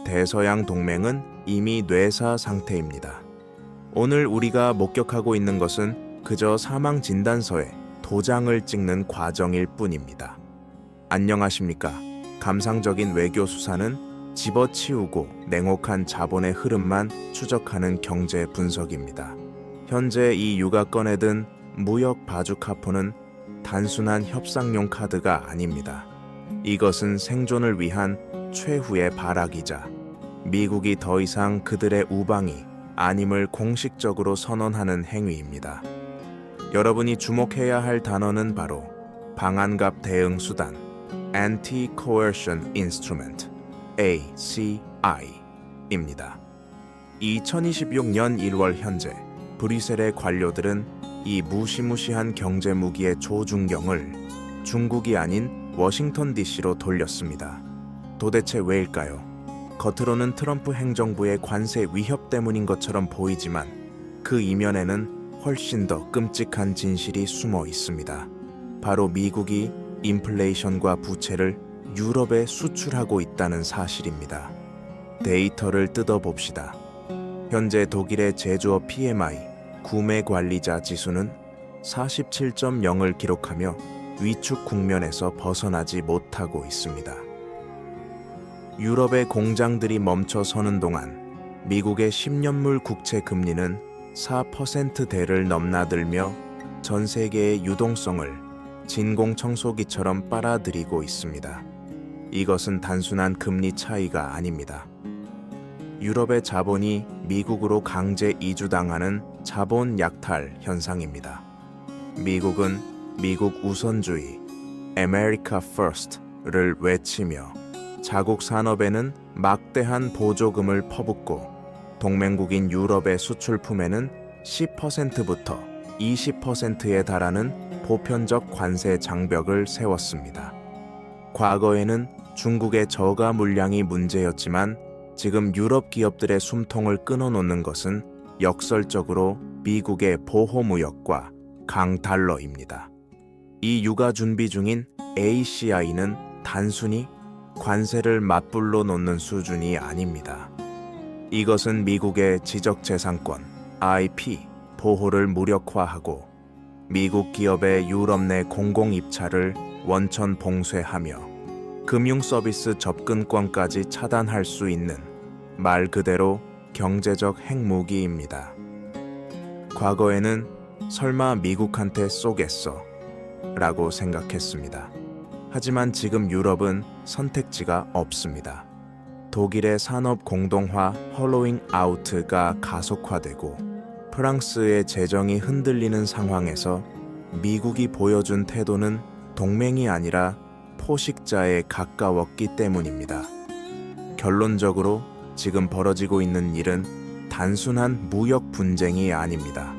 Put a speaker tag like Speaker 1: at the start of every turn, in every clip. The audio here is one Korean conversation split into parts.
Speaker 1: 대서양 동맹은 이미 뇌사 상태입니다. 오늘 우리가 목격하고 있는 것은 그저 사망 진단서에 도장을 찍는 과정일 뿐입니다. 안녕하십니까? 감상적인 외교 수사는 집어치우고 냉혹한 자본의 흐름만 추적하는 경제 분석입니다. 현재 이 유가권에 든 무역 바주카포는 단순한 협상용 카드가 아닙니다. 이것은 생존을 위한 최후의 발악이자 미국이 더 이상 그들의 우방이 아님을 공식적으로 선언하는 행위입니다. 여러분이 주목해야 할 단어는 바로 방한갑 대응 수단 Anti-Coercion Instrument ACI입니다. 2026년 1월 현재 브뤼셀의 관료들은 이 무시무시한 경제 무기의 조준경을 중국이 아닌 워싱턴 DC로 돌렸습니다. 도대체 왜일까요? 겉으로는 트럼프 행정부의 관세 위협 때문인 것처럼 보이지만 그 이면에는 훨씬 더 끔찍한 진실이 숨어 있습니다. 바로 미국이 인플레이션과 부채를 유럽에 수출하고 있다는 사실입니다. 데이터를 뜯어봅시다. 현재 독일의 제조업 PMI 구매 관리자 지수는 47.0을 기록하며 위축 국면에서 벗어나지 못하고 있습니다. 유럽의 공장들이 멈춰 서는 동안 미국의 10년물 국채 금리는 4%대를 넘나들며 전 세계의 유동성을 진공청소기처럼 빨아들이고 있습니다. 이것은 단순한 금리 차이가 아닙니다. 유럽의 자본이 미국으로 강제 이주당하는 자본 약탈 현상입니다. 미국은 미국 우선주의, America First를 외치며 자국 산업에는 막대한 보조금을 퍼붓고 동맹국인 유럽의 수출품에는 10%부터 20%에 달하는 보편적 관세 장벽을 세웠습니다. 과거에는 중국의 저가 물량이 문제였지만 지금 유럽 기업들의 숨통을 끊어놓는 것은 역설적으로 미국의 보호무역과 강달러입니다. 이 육아 준비 중인 ACI는 단순히 관세를 맞불로 놓는 수준이 아닙니다. 이것은 미국의 지적재산권 IP 보호를 무력화하고 미국 기업의 유럽 내 공공입찰을 원천 봉쇄하며 금융서비스 접근권까지 차단할 수 있는 말 그대로 경제적 핵무기입니다. 과거에는 설마 미국한테 쏘겠어 라고 생각했습니다. 하지만 지금 유럽은 선택지가 없습니다. 독일의 산업 공동화 홀로잉 아웃가 가속화되고 프랑스의 재정이 흔들리는 상황에서 미국이 보여준 태도는 동맹이 아니라 포식자에 가까웠기 때문입니다. 결론적으로 지금 벌어지고 있는 일은 단순한 무역 분쟁이 아닙니다.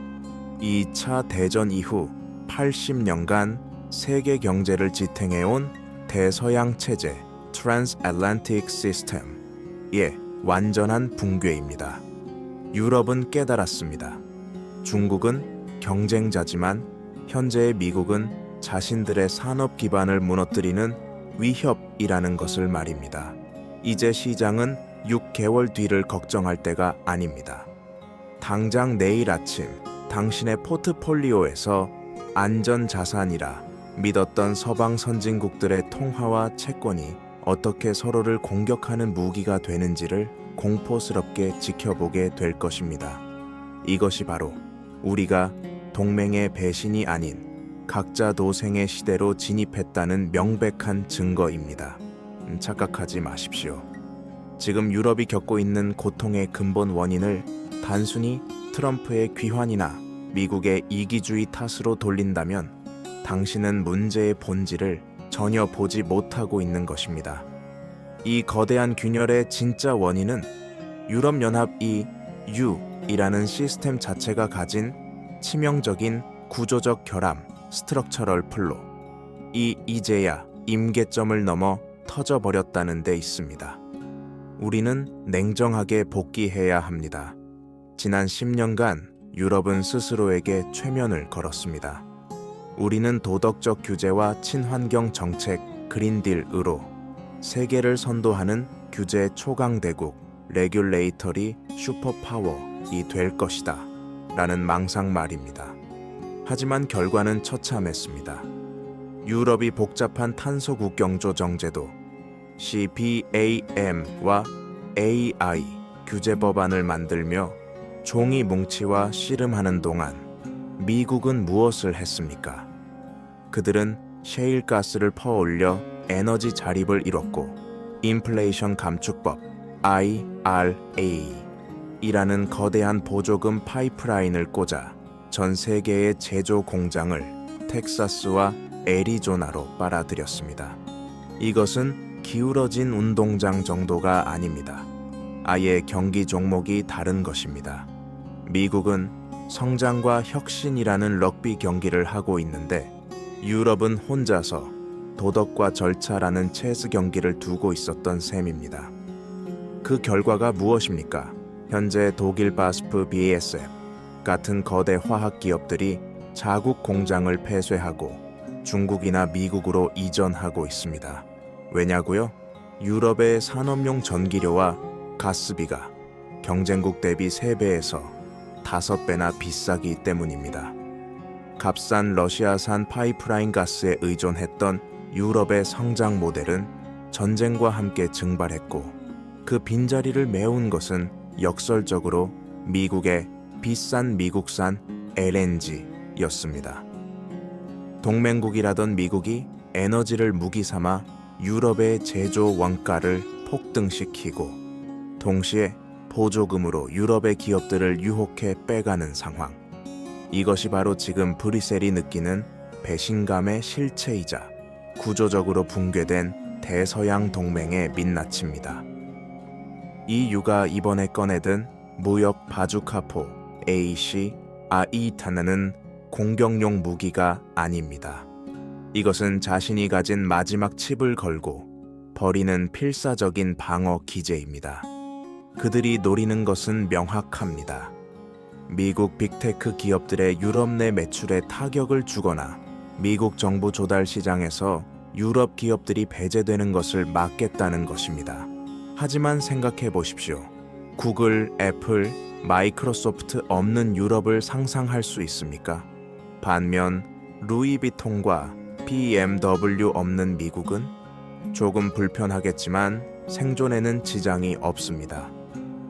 Speaker 1: 2차 대전 이후 80년간 세계 경제를 지탱해온 대서양 체제 Transatlantic System의 완전한 붕괴입니다. 유럽은 깨달았습니다. 중국은 경쟁자지만 현재의 미국은 자신들의 산업 기반을 무너뜨리는 위협이라는 것을 말입니다. 이제 시장은 6개월 뒤를 걱정할 때가 아닙니다. 당장 내일 아침 당신의 포트폴리오에서 안전자산이라 믿었던 서방 선진국들의 통화와 채권이 어떻게 서로를 공격하는 무기가 되는지를 공포스럽게 지켜보게 될 것입니다. 이것이 바로 우리가 동맹의 배신이 아닌 각자 도생의 시대로 진입했다는 명백한 증거입니다. 착각하지 마십시오. 지금 유럽이 겪고 있는 고통의 근본 원인을 단순히 트럼프의 귀환이나 미국의 이기주의 탓으로 돌린다면 당신은 문제의 본질을 전혀 보지 못하고 있는 것입니다. 이 거대한 균열의 진짜 원인은 유럽연합 EU이라는 시스템 자체가 가진 치명적인 구조적 결함, 스트럭처럴 플로, 이제야 임계점을 넘어 터져버렸다는 데 있습니다. 우리는 냉정하게 복귀해야 합니다. 지난 10년간 유럽은 스스로에게 최면을 걸었습니다. 우리는 도덕적 규제와 친환경 정책 그린딜으로 세계를 선도하는 규제 초강대국 레귤레이터리 슈퍼파워이 될 것이다 라는 망상 말입니다. 하지만 결과는 처참했습니다. 유럽이 복잡한 탄소 국경조 정제도 CBAM과 AI 규제 법안을 만들며 종이 뭉치와 씨름하는 동안 미국은 무엇을 했습니까? 그들은 셰일가스를 퍼올려 에너지 자립을 이뤘고 인플레이션 감축법 IRA이라는 거대한 보조금 파이프라인을 꽂아 전 세계의 제조 공장을 텍사스와 애리조나로 빨아들였습니다. 이것은 기울어진 운동장 정도가 아닙니다. 아예 경기 종목이 다른 것입니다. 미국은 성장과 혁신이라는 럭비 경기를 하고 있는데 유럽은 혼자서 도덕과 절차라는 체스 경기를 두고 있었던 셈입니다. 그 결과가 무엇입니까? 현재 독일 바스프 BASF 같은 거대 화학 기업들이 자국 공장을 폐쇄하고 중국이나 미국으로 이전하고 있습니다. 왜냐고요? 유럽의 산업용 전기료와 가스비가 경쟁국 대비 3배에서 5배나 비싸기 때문입니다. 값싼 러시아산 파이프라인 가스에 의존했던 유럽의 성장 모델은 전쟁과 함께 증발했고 그 빈자리를 메운 것은 역설적으로 미국의 비싼 미국산 LNG였습니다. 동맹국이라던 미국이 에너지를 무기 삼아 유럽의 제조 원가를 폭등시키고 동시에 보조금으로 유럽의 기업들을 유혹해 빼가는 상황. 이것이 바로 지금 브뤼셀이 느끼는 배신감의 실체이자 구조적으로 붕괴된 대서양 동맹의 민낯입니다. EU가 이번에 꺼내든 무역 바주카포 ACAE탄은 공격용 무기가 아닙니다. 이것은 자신이 가진 마지막 칩을 걸고 버리는 필사적인 방어 기제입니다. 그들이 노리는 것은 명확합니다. 미국 빅테크 기업들의 유럽 내 매출에 타격을 주거나 미국 정부 조달 시장에서 유럽 기업들이 배제되는 것을 막겠다는 것입니다. 하지만 생각해 보십시오. 구글, 애플, 마이크로소프트 없는 유럽을 상상할 수 있습니까? 반면 루이비통과 BMW 없는 미국은 조금 불편하겠지만 생존에는 지장이 없습니다.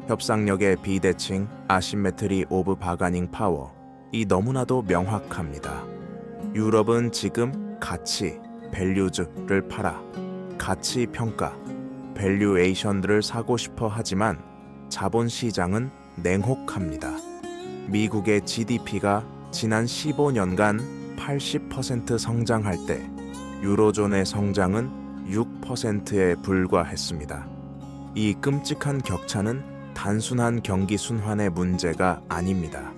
Speaker 1: 협상력의 비대칭, 아시메트리 오브 바가닝 파워, 이 너무나도 명확합니다. 유럽은 지금 가치, 밸류즈를 팔아 가치 평가, 밸류에이션들을 사고 싶어 하지만 자본시장은 냉혹합니다. 미국의 GDP가 지난 15년간 80% 성장할 때 유로존의 성장은 6%에 불과했습니다. 이 끔찍한 격차는 단순한 경기 순환의 문제가 아닙니다.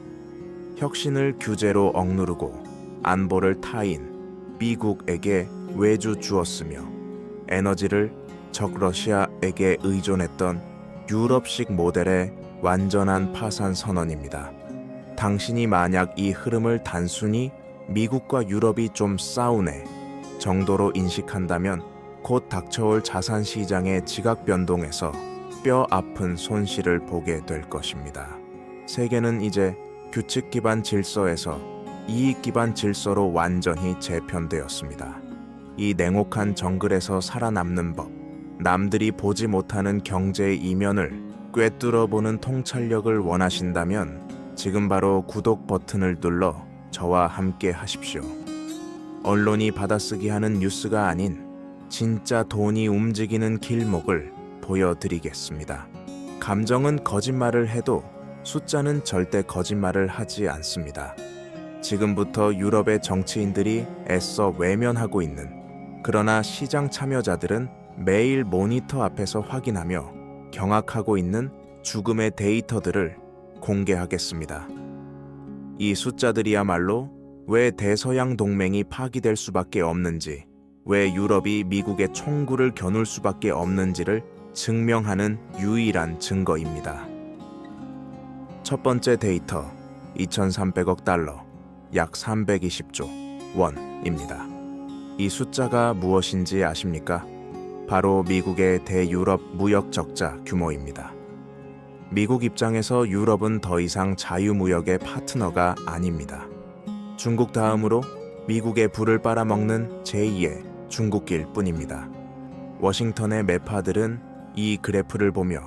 Speaker 1: 혁신을 규제로 억누르고 안보를 타인, 미국에게 외주 주었으며 에너지를 적 러시아에게 의존했던 유럽식 모델의 완전한 파산 선언입니다. 당신이 만약 이 흐름을 단순히 미국과 유럽이 좀 싸우네 정도로 인식한다면 곧 닥쳐올 자산 시장의 지각 변동에서 뼈 아픈 손실을 보게 될 것입니다. 세계는 이제 규칙 기반 질서에서 이익 기반 질서로 완전히 재편되었습니다. 이 냉혹한 정글에서 살아남는 법, 남들이 보지 못하는 경제의 이면을 꿰뚫어 보는 통찰력을 원하신다면 지금 바로 구독 버튼을 눌러 저와 함께 하십시오. 언론이 받아쓰기 하는 뉴스가 아닌 진짜 돈이 움직이는 길목을 보여드리겠습니다. 감정은 거짓말을 해도 숫자는 절대 거짓말을 하지 않습니다. 지금부터 유럽의 정치인들이 애써 외면하고 있는, 그러나 시장 참여자들은 매일 모니터 앞에서 확인하며 경악하고 있는 죽음의 데이터들을 공개하겠습니다. 이 숫자들이야말로 왜 대서양 동맹이 파기될 수밖에 없는지, 왜 유럽이 미국의 총구를 겨눌 수밖에 없는지를 증명하는 유일한 증거입니다. 첫 번째 데이터, 2,300억 달러, 약 320조 원입니다. 이 숫자가 무엇인지 아십니까? 바로 미국의 대유럽 무역 적자 규모입니다. 미국 입장에서 유럽은 더 이상 자유무역의 파트너가 아닙니다. 중국 다음으로 미국의 불을 빨아먹는 제2의 중국길 뿐입니다. 워싱턴의 매파들은 이 그래프를 보며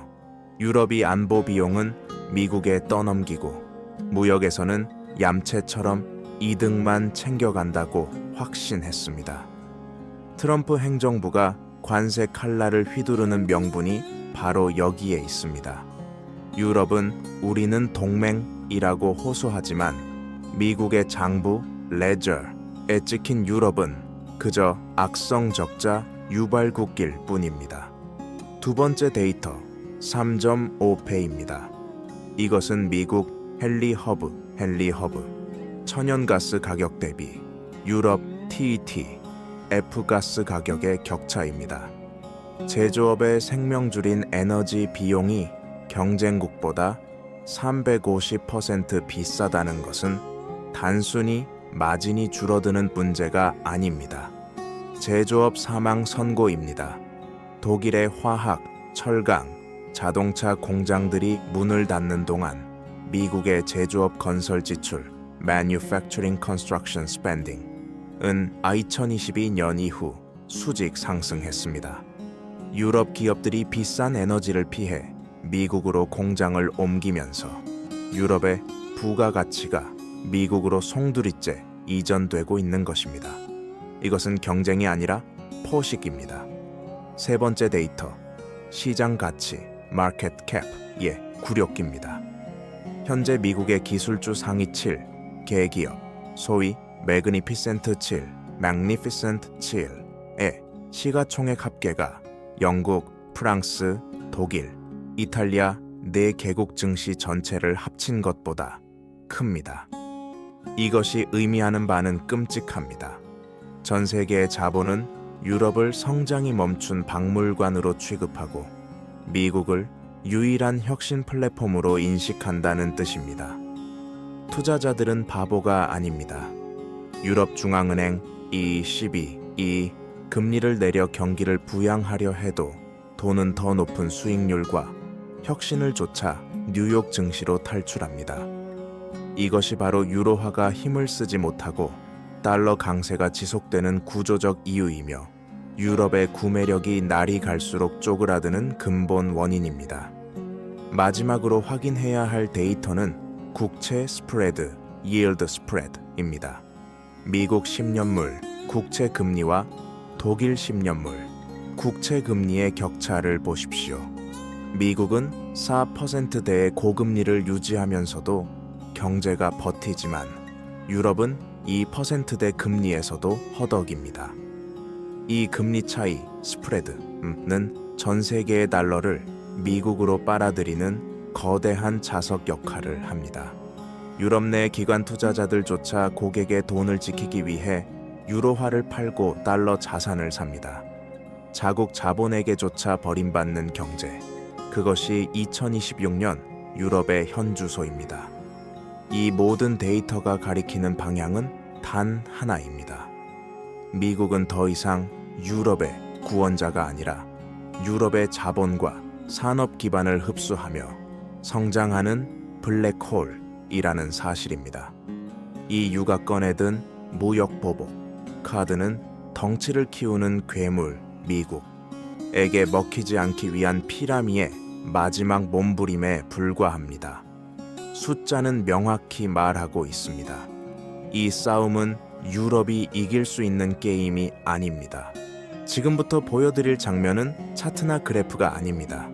Speaker 1: 유럽이 안보 비용은 미국에 떠넘기고 무역에서는 얌체처럼 이득만 챙겨간다고 확신했습니다. 트럼프 행정부가 관세 칼날을 휘두르는 명분이 바로 여기에 있습니다. 유럽은 우리는 동맹이라고 호소하지만 미국의 장부 레저에 찍힌 유럽은 그저 악성 적자 유발국일 뿐입니다. 두 번째 데이터 3.5배입니다. 이것은 미국 헨리 허브 천연가스 가격 대비 유럽 TET F가스 가격의 격차입니다. 제조업의 생명줄인 에너지 비용이 경쟁국보다 350% 비싸다는 것은 단순히 마진이 줄어드는 문제가 아닙니다. 제조업 사망 선고입니다. 독일의 화학, 철강, 자동차 공장들이 문을 닫는 동안 미국의 제조업 건설 지출 Manufacturing Construction Spending은 2022년 이후 수직 상승했습니다. 유럽 기업들이 비싼 에너지를 피해 미국으로 공장을 옮기면서 유럽의 부가가치가 미국으로 송두리째 이전되고 있는 것입니다. 이것은 경쟁이 아니라 포식입니다. 세 번째 데이터, 시장 가치, 마켓 캡의 굴욕기입니다. 현재 미국의 기술주 상위 7, 개기업, 소위 매그니피센트 7, magnificent 7의 시가총액 합계가 영국, 프랑스, 독일, 이탈리아 4개국 증시 전체를 합친 것보다 큽니다. 이것이 의미하는 바는 끔찍합니다. 전 세계의 자본은 유럽을 성장이 멈춘 박물관으로 취급하고 미국을 유일한 혁신 플랫폼으로 인식한다는 뜻입니다. 투자자들은 바보가 아닙니다. 유럽 중앙은행 ECB이 금리를 내려 경기를 부양하려 해도 돈은 더 높은 수익률과 혁신을 쫓아 뉴욕 증시로 탈출합니다. 이것이 바로 유로화가 힘을 쓰지 못하고 달러 강세가 지속되는 구조적 이유이며 유럽의 구매력이 날이 갈수록 쪼그라드는 근본 원인입니다. 마지막으로 확인해야 할 데이터는 국채 스프레드, yield spread입니다. 미국 10년물 국채 금리와 독일 10년물 국채 금리의 격차를 보십시오. 미국은 4%대의 고금리를 유지하면서도 경제가 버티지만 유럽은 2%대 금리에서도 허덕입니다. 이 금리 차이, 스프레드는 전 세계의 달러를 미국으로 빨아들이는 거대한 자석 역할을 합니다. 유럽 내 기관 투자자들조차 고객의 돈을 지키기 위해 유로화를 팔고 달러 자산을 삽니다. 자국 자본에게조차 버림받는 경제. 그것이 2026년 유럽의 현주소입니다. 이 모든 데이터가 가리키는 방향은 단 하나입니다. 미국은 더 이상 유럽의 구원자가 아니라 유럽의 자본과 산업 기반을 흡수하며 성장하는 블랙홀이라는 사실입니다. 이 유가권에 든 무역 보복, 카드는 덩치를 키우는 괴물 미국에게 먹히지 않기 위한 피라미의 마지막 몸부림에 불과합니다. 숫자는 명확히 말하고 있습니다. 이 싸움은 유럽이 이길 수 있는 게임이 아닙니다. 지금부터 보여드릴 장면은 차트나 그래프가 아닙니다.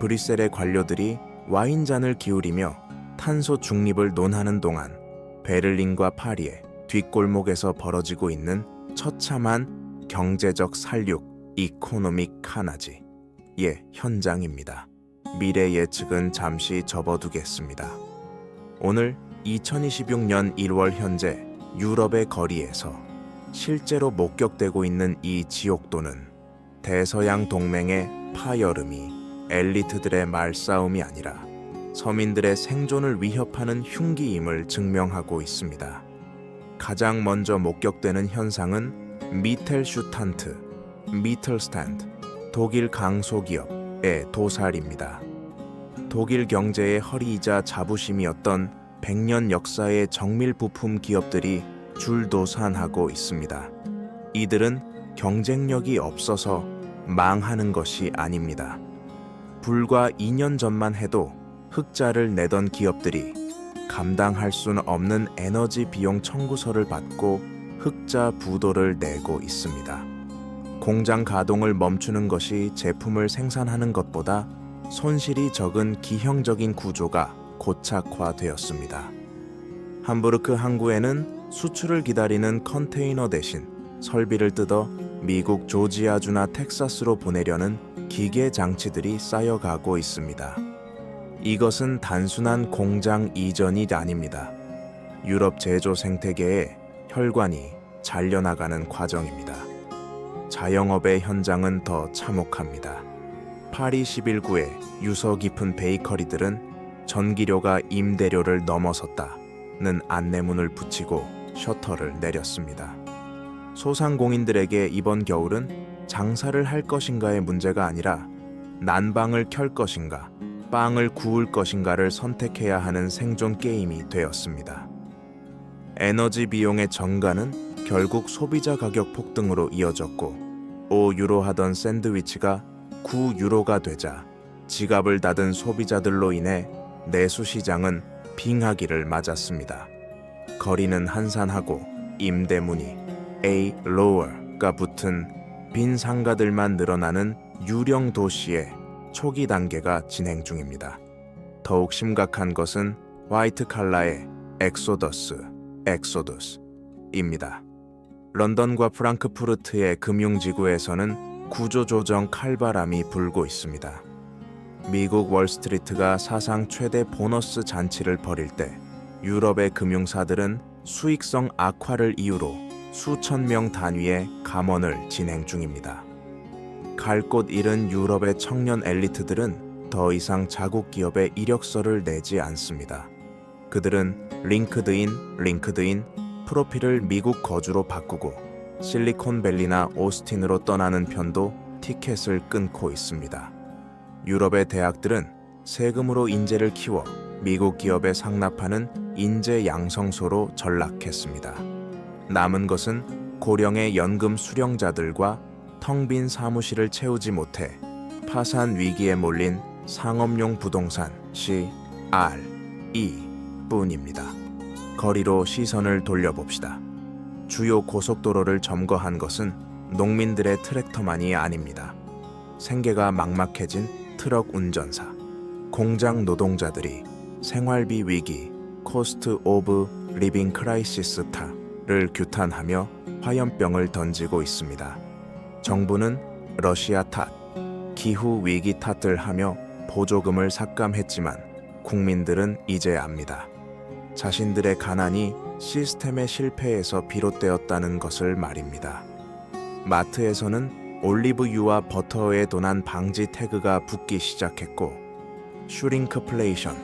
Speaker 1: 브뤼셀의 관료들이 와인잔을 기울이며 탄소 중립을 논하는 동안 베를린과 파리의 뒷골목에서 벌어지고 있는 처참한 경제적 살육, 이코노믹 카나지의 현장입니다. 미래 예측은 잠시 접어두겠습니다. 오늘 2026년 1월 현재 유럽의 거리에서 실제로 목격되고 있는 이 지옥도는 대서양 동맹의 파열음이 엘리트들의 말싸움이 아니라 서민들의 생존을 위협하는 흉기임을 증명하고 있습니다. 가장 먼저 목격되는 현상은 미텔슈탄트, 미틀스탠드, 독일 강소기업의 도살입니다. 독일 경제의 허리이자 자부심이었던 100년 역사의 정밀 부품 기업들이 줄도산하고 있습니다. 이들은 경쟁력이 없어서 망하는 것이 아닙니다. 불과 2년 전만 해도 흑자를 내던 기업들이 감당할 수는 없는 에너지 비용 청구서를 받고 흑자 부도를 내고 있습니다. 공장 가동을 멈추는 것이 제품을 생산하는 것보다 손실이 적은 기형적인 구조가 고착화되었습니다. 함부르크 항구에는 수출을 기다리는 컨테이너 대신 설비를 뜯어 미국 조지아주나 텍사스로 보내려는 기계 장치들이 쌓여가고 있습니다. 이것은 단순한 공장 이전이 아닙니다. 유럽 제조 생태계의 혈관이 잘려나가는 과정입니다. 자영업의 현장은 더 참혹합니다. 파리 11구의 유서 깊은 베이커리들은 전기료가 임대료를 넘어섰다는 안내문을 붙이고 셔터를 내렸습니다. 소상공인들에게 이번 겨울은 장사를 할 것인가의 문제가 아니라 난방을 켤 것인가, 빵을 구울 것인가를 선택해야 하는 생존 게임이 되었습니다. 에너지 비용의 전가는 결국 소비자 가격 폭등으로 이어졌고 5유로 하던 샌드위치가 9유로가 되자 지갑을 닫은 소비자들로 인해 내수 시장은 빙하기를 맞았습니다. 거리는 한산하고 임대문이 A lower가 붙은 빈 상가들만 늘어나는 유령 도시의 초기 단계가 진행 중입니다. 더욱 심각한 것은 화이트 칼라의 엑소더스입니다. 런던과 프랑크푸르트의 금융지구에서는 구조조정 칼바람이 불고 있습니다. 미국 월스트리트가 사상 최대 보너스 잔치를 벌일 때 유럽의 금융사들은 수익성 악화를 이유로 수천 명 단위의 감원을 진행 중입니다. 갈 곳 잃은 유럽의 청년 엘리트들은 더 이상 자국 기업에 이력서를 내지 않습니다. 그들은 링크드인 프로필을 미국 거주로 바꾸고 실리콘밸리나 오스틴으로 떠나는 편도 티켓을 끊고 있습니다. 유럽의 대학들은 세금으로 인재를 키워 미국 기업에 상납하는 인재 양성소로 전락했습니다. 남은 것은 고령의 연금 수령자들과 텅 빈 사무실을 채우지 못해 파산 위기에 몰린 상업용 부동산 CRE뿐입니다. 거리로 시선을 돌려봅시다. 주요 고속도로를 점거한 것은 농민들의 트랙터만이 아닙니다. 생계가 막막해진 트럭 운전사, 공장 노동자들이 생활비 위기, 코스트 오브 리빙 크라이시스 타를 규탄하며 화염병을 던지고 있습니다. 정부는 러시아 탓, 기후 위기 탓을 하며 보조금을 삭감했지만 국민들은 이제 압니다. 자신들의 가난이 시스템의 실패에서 비롯되었다는 것을 말입니다. 마트에서는 올리브유와 버터에 도난 방지 태그가 붙기 시작했고 슈링크플레이션으로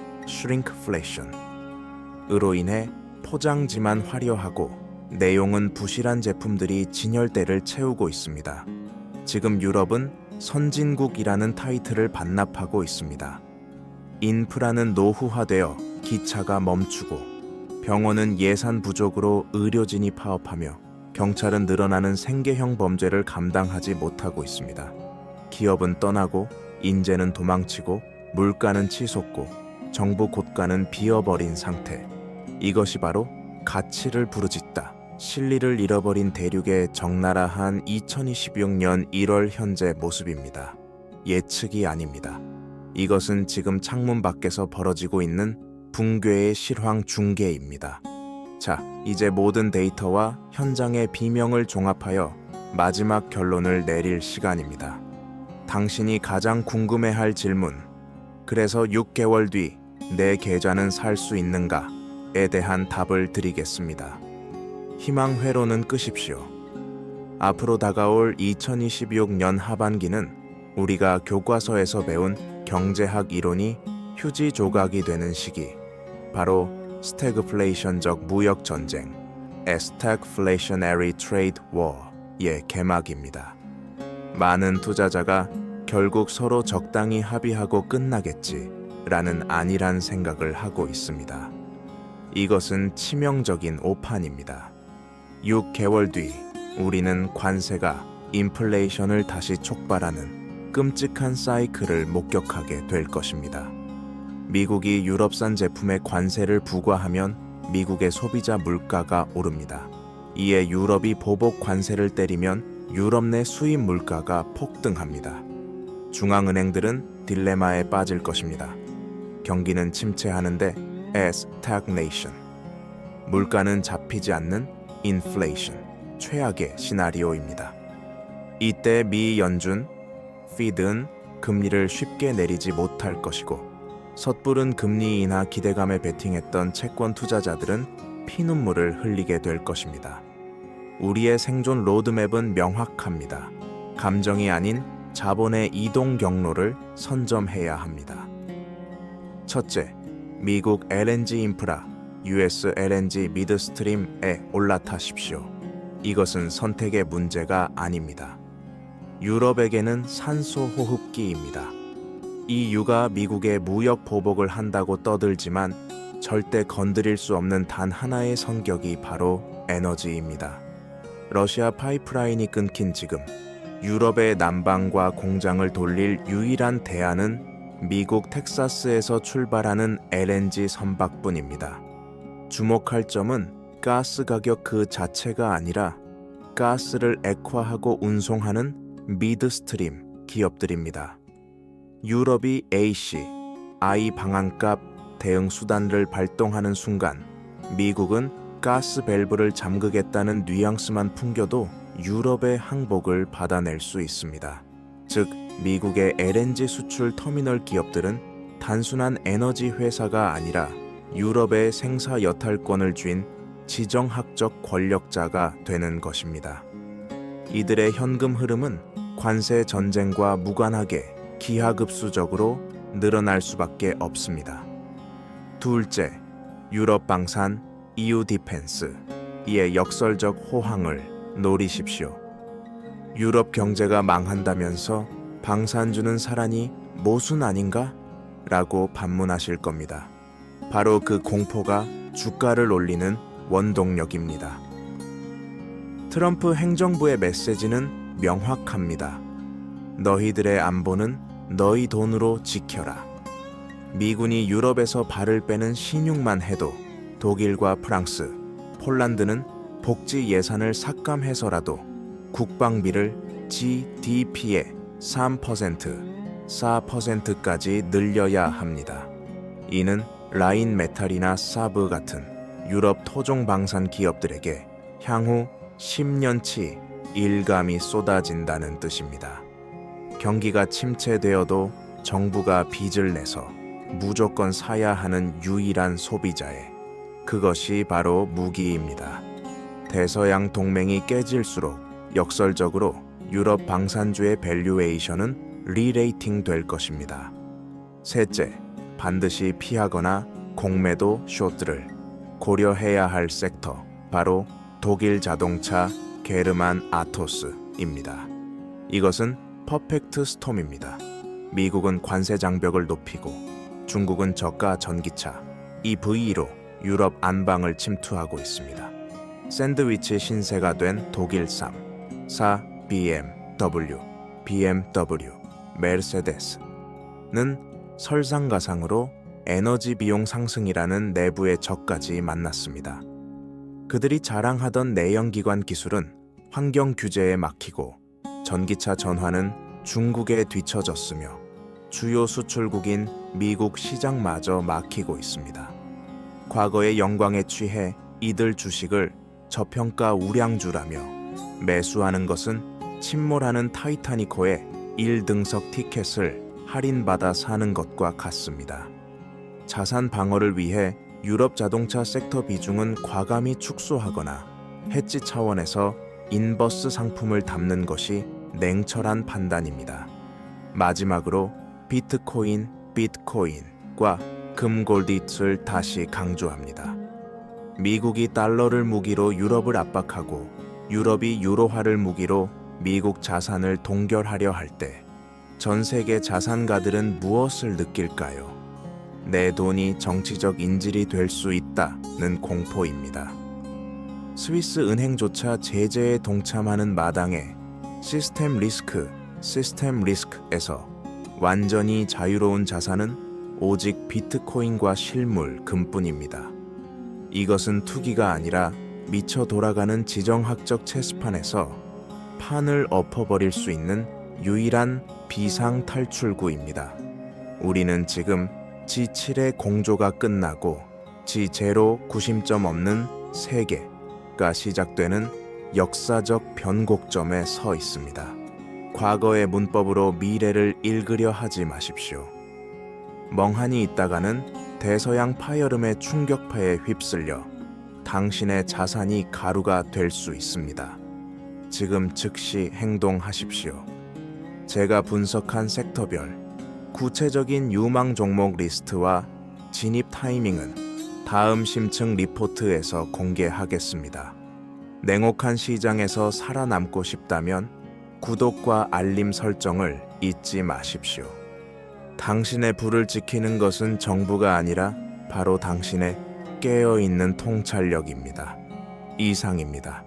Speaker 1: 인해 포장지만 화려하고 내용은 부실한 제품들이 진열대를 채우고 있습니다. 지금 유럽은 선진국이라는 타이틀을 반납하고 있습니다. 인프라는 노후화되어 기차가 멈추고 병원은 예산 부족으로 의료진이 파업하며 경찰은 늘어나는 생계형 범죄를 감당하지 못하고 있습니다. 기업은 떠나고 인재는 도망치고 물가는 치솟고 정부 곳간은 비어버린 상태. 이것이 바로 가치를 부르짖다 실리를 잃어버린 대륙의 적나라한 2026년 1월 현재 모습입니다. 예측이 아닙니다. 이것은 지금 창문 밖에서 벌어지고 있는 붕괴의 실황 중계입니다. 자, 이제 모든 데이터와 현장의 비명을 종합하여 마지막 결론을 내릴 시간입니다. 당신이 가장 궁금해할 질문, 그래서 6개월 뒤 내 계좌는 살 수 있는가에 대한 답을 드리겠습니다. 희망 회로는 끄십시오. 앞으로 다가올 2026년 하반기는 우리가 교과서에서 배운 경제학 이론이 휴지 조각이 되는 시기, 바로 스태그플레이션적 무역 전쟁, Stagflationary Trade War의 개막입니다. 많은 투자자가 결국 서로 적당히 합의하고 끝나겠지라는 안일한 생각을 하고 있습니다. 이것은 치명적인 오판입니다. 6개월 뒤 우리는 관세가 인플레이션을 다시 촉발하는 끔찍한 사이클을 목격하게 될 것입니다. 미국이 유럽산 제품에 관세를 부과하면 미국의 소비자 물가가 오릅니다. 이에 유럽이 보복 관세를 때리면 유럽 내 수입 물가가 폭등합니다. 중앙은행들은 딜레마에 빠질 것입니다. 경기는 침체하는데 stagnation, 물가는 잡히지 않는 inflation, 최악의 시나리오입니다. 이때 미 연준, Fed은 금리를 쉽게 내리지 못할 것이고 섣부른 금리 인하 기대감에 베팅했던 채권 투자자들은 피눈물을 흘리게 될 것입니다. 우리의 생존 로드맵은 명확합니다. 감정이 아닌 자본의 이동 경로를 선점해야 합니다. 첫째, 미국 LNG 인프라, US LNG 미드스트림에 올라타십시오. 이것은 선택의 문제가 아닙니다. 유럽에게는 산소 호흡기입니다. EU가 미국에 무역 보복을 한다고 떠들지만 절대 건드릴 수 없는 단 하나의 성격이 바로 에너지입니다. 러시아 파이프라인이 끊긴 지금 유럽의 난방과 공장을 돌릴 유일한 대안은 미국 텍사스에서 출발하는 LNG 선박뿐입니다. 주목할 점은 가스 가격 그 자체가 아니라 가스를 액화하고 운송하는 미드스트림 기업들입니다. 유럽이 I 방한값 대응 수단을 발동하는 순간 미국은 가스 밸브를 잠그겠다는 뉘앙스만 풍겨도 유럽의 항복을 받아낼 수 있습니다. 즉, 미국의 LNG 수출 터미널 기업들은 단순한 에너지 회사가 아니라 유럽의 생사 여탈권을 쥔 지정학적 권력자가 되는 것입니다. 이들의 현금 흐름은 관세 전쟁과 무관하게 기하급수적으로 늘어날 수밖에 없습니다. 둘째, 유럽 방산, EU 디펜스, 이의 역설적 호황을 노리십시오. 유럽 경제가 망한다면서 방산주는 사라니 모순 아닌가? 라고 반문하실 겁니다. 바로 그 공포가 주가를 올리는 원동력입니다. 트럼프 행정부의 메시지는 명확합니다. 너희들의 안보는 너희 돈으로 지켜라. 미군이 유럽에서 발을 빼는 신용만 해도 독일과 프랑스, 폴란드는 복지 예산을 삭감해서라도 국방비를 GDP의 3%, 4%까지 늘려야 합니다. 이는 라인메탈이나 사브 같은 유럽 토종 방산 기업들에게 향후 10년치 일감이 쏟아진다는 뜻입니다. 경기가 침체되어도 정부가 빚을 내서 무조건 사야 하는 유일한 소비자에 그것이 바로 무기입니다. 대서양 동맹이 깨질수록 역설적으로 유럽 방산주의 밸류에이션은 리레이팅 될 것입니다. 셋째, 반드시 피하거나 공매도 쇼트를 고려해야 할 섹터, 바로 독일 자동차 게르만 아토스입니다. 이것은 퍼펙트 스톰입니다. 미국은 관세 장벽을 높이고 중국은 저가 전기차 EV로 유럽 안방을 침투하고 있습니다. 샌드위치 신세가 된 독일산, 4 BMW, 메르세데스는 설상가상으로 에너지 비용 상승이라는 내부의 적까지 만났습니다. 그들이 자랑하던 내연기관 기술은 환경 규제에 막히고 전기차 전환은 중국에 뒤처졌으며 주요 수출국인 미국 시장마저 막히고 있습니다. 과거의 영광에 취해 이들 주식을 저평가 우량주라며 매수하는 것은 침몰하는 타이타니코의 1등석 티켓을 할인받아 사는 것과 같습니다. 자산 방어를 위해 유럽 자동차 섹터 비중은 과감히 축소하거나 해지 차원에서 인버스 상품을 담는 것이 냉철한 판단입니다. 마지막으로 비트코인과 금골디츠를 다시 강조합니다. 미국이 달러를 무기로 유럽을 압박하고 유럽이 유로화를 무기로 미국 자산을 동결하려 할 때 전 세계 자산가들은 무엇을 느낄까요? 내 돈이 정치적 인질이 될 수 있다는 공포입니다. 스위스 은행조차 제재에 동참하는 마당에 시스템 리스크에서 완전히 자유로운 자산은 오직 비트코인과 실물, 금뿐입니다. 이것은 투기가 아니라 미쳐 돌아가는 지정학적 체스판에서 판을 엎어버릴 수 있는 유일한 비상 탈출구입니다. 우리는 지금 G7의 공조가 끝나고 G0 구심점 없는 세계가 시작되는 역사적 변곡점에 서 있습니다. 과거의 문법으로 미래를 읽으려 하지 마십시오. 멍하니 있다가는 대서양 파여름의 충격파에 휩쓸려 당신의 자산이 가루가 될 수 있습니다. 지금 즉시 행동하십시오. 제가 분석한 섹터별 구체적인 유망 종목 리스트와 진입 타이밍은 다음 심층 리포트에서 공개하겠습니다. 냉혹한 시장에서 살아남고 싶다면 구독과 알림 설정을 잊지 마십시오. 당신의 부를 지키는 것은 정부가 아니라 바로 당신의 깨어있는 통찰력입니다. 이상입니다.